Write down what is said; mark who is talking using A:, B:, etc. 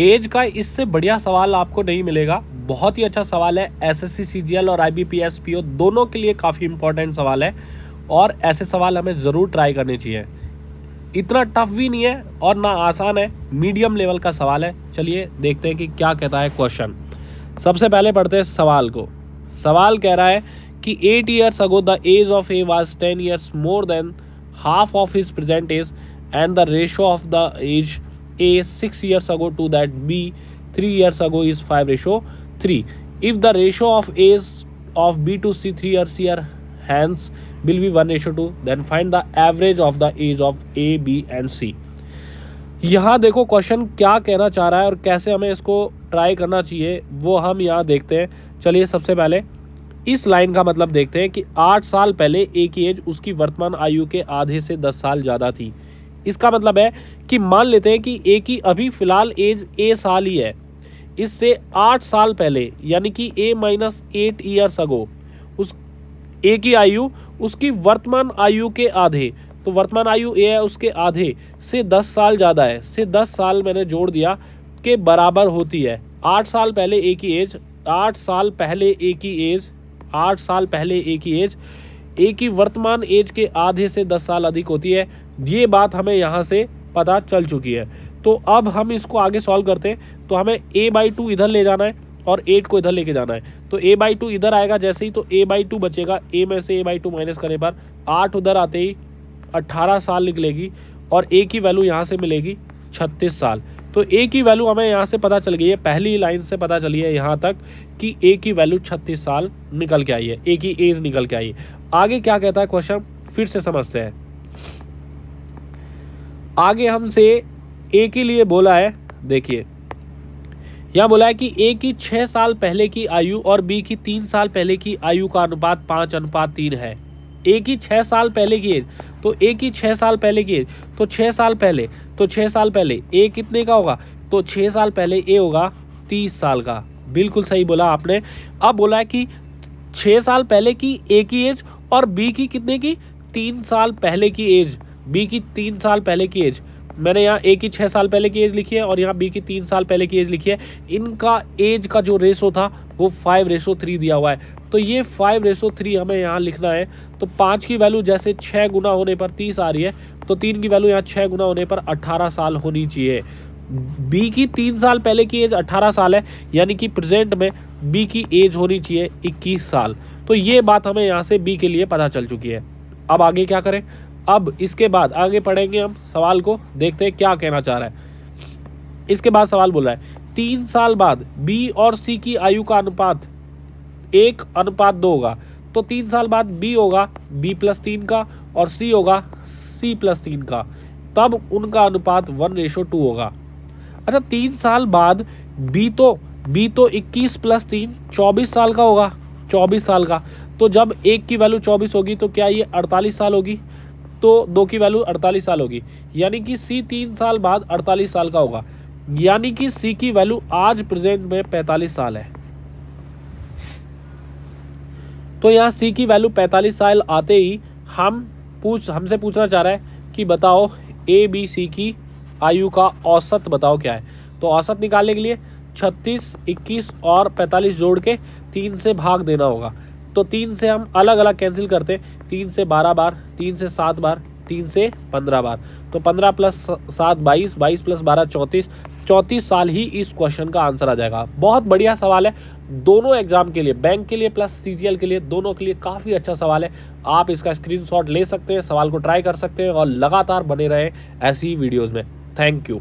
A: As का इससे बढ़िया सवाल आपको नहीं मिलेगा। बहुत ही अच्छा सवाल है। एसएससी सीजीएल और आईबीपीएस पीओ दोनों के लिए काफ़ी इंपॉर्टेंट सवाल है और ऐसे सवाल हमें ज़रूर ट्राई करने चाहिए। इतना टफ भी नहीं है और ना आसान है, मीडियम लेवल का सवाल है। चलिए देखते हैं कि क्या कहता है क्वेश्चन। सबसे पहले पढ़ते हैं सवाल को। सवाल कह रहा है कि 8 years ago the age of A was 10 years more than half of his present age and the ratio of the age A 6 years ago to that B 3 years ago is 5:3. If the ratio of age of B to C 3 years here hence will be 1:2, then find the average of the age of A, B and C. यहाँ देखो question क्या कहना चाह रहा है और कैसे हमें इसको ट्राई करना चाहिए वो हम यहाँ देखते हैं। चलिए सबसे पहले इस लाइन का मतलब देखते हैं कि 8 साल पहले ए की एज उसकी वर्तमान आयु के आधे से 10 साल ज़्यादा थी। इसका मतलब है कि मान लेते हैं कि ए की अभी फ़िलहाल एज ए साल ही है, इससे 8 साल पहले यानी कि ए माइनस 8 ईयर्स अगो उस ए की आयु उसकी वर्तमान आयु के आधे, तो वर्तमान आयु ए है उसके आधे से 10 साल ज़्यादा है, से 10 साल मैंने जोड़ दिया के बराबर होती है। 8 साल पहले ए की एज 8 साल पहले ए की एज 8 साल पहले ए की एज ए की वर्तमान एज के आधे से 10 साल अधिक होती है। ये बात हमें यहाँ से पता चल चुकी है। तो अब हम इसको आगे सॉल्व करते हैं। तो हमें a/2 इधर ले जाना है और 8 को इधर लेके जाना है। तो a/2 इधर आएगा, जैसे ही तो a/2 बचेगा, a में से a/2 माइनस करने पर 8 उधर आते ही 18 साल निकलेगी और a की वैल्यू यहाँ से मिलेगी 36 साल। तो a की वैल्यू हमें यहाँ से पता चल गई है, पहली लाइन से पता चली है यहाँ तक कि a की वैल्यू 36 साल निकल के आई है, a की एज निकल के आई है। आगे क्या कहता है क्वेश्चन फिर से समझते हैं। आगे हमसे a के लिए बोला है, देखिए यहाँ बोला है कि a की 6 साल पहले की आयु और b की 3 साल पहले की आयु का अनुपात 5:3 है। a की 6 साल पहले की एज, तो a की 6 साल पहले की एज, तो 6 साल पहले, तो 6 साल पहले a कितने का होगा, तो 6 साल पहले a होगा 30 साल का। बिल्कुल सही बोला आपने। अब बोला है कि 6 साल पहले की a की एज और b की कितने की 3 साल पहले की एज, b की 3 साल पहले की एज, मैंने यहाँ a की 6 साल पहले की एज लिखी है और यहाँ b की 3 साल पहले की एज लिखी है। इनका एज का जो रेशो था वो 5:3 दिया हुआ है। तो ये 5:3 हमें यहाँ लिखना है। तो 5 की वैल्यू जैसे 6 गुना होने पर 30 आ रही है, तो 3 की वैल्यू यहाँ 6 गुना होने पर 18 साल होनी चाहिए। b की 3 साल पहले की एज 18 साल है, यानी कि प्रेजेंट में b की एज होनी चाहिए 21 साल। तो ये बात हमें यहाँ से b के लिए पता चल चुकी है। अब आगे क्या करें, अब इसके बाद आगे पढ़ेंगे हम सवाल को, देखते हैं क्या कहना चाह रहा है। इसके बाद सवाल बोल रहा है 3 साल बाद b और c की आयु का अनुपात 1:2 होगा। तो 3 साल बाद b होगा b+3 का और c होगा c+3 का, तब उनका अनुपात 1:2 होगा। अच्छा 3 साल बाद b तो 21 + 3 24 साल का होगा, 24 साल का। तो जब 1 की वैल्यू 24 होगी तो क्या ये 48 साल होगी, तो 2 की वैल्यू 48 साल होगी, यानी कि c 3 साल बाद 48 साल का होगा, यानी कि c की वैल्यू आज प्रेजेंट में 45 साल है। तो यहाँ c की वैल्यू 45 साल आते ही हमसे पूछना चाह रहा है कि बताओ a b c की आयु का औसत बताओ क्या है। तो औसत निकालने के लिए 36, 21 और 45 जोड़ के 3 से भाग देना होगा। तो 3 से हम अलग अलग कैंसिल करते, 3 से 12 बार, 3 से 7 बार, 3 से 15 बार। तो 15 + 7 22, 22 + 12 34, 34 साल ही इस क्वेश्चन का आंसर आ जाएगा। बहुत बढ़िया सवाल है, दोनों एग्जाम के लिए, बैंक के लिए प्लस सीजीएल के लिए, दोनों के लिए काफ़ी अच्छा सवाल है। आप इसका स्क्रीनशॉट ले सकते हैं, सवाल को ट्राई कर सकते हैं और लगातार बने रहें ऐसी वीडियोज़ में। Thank you.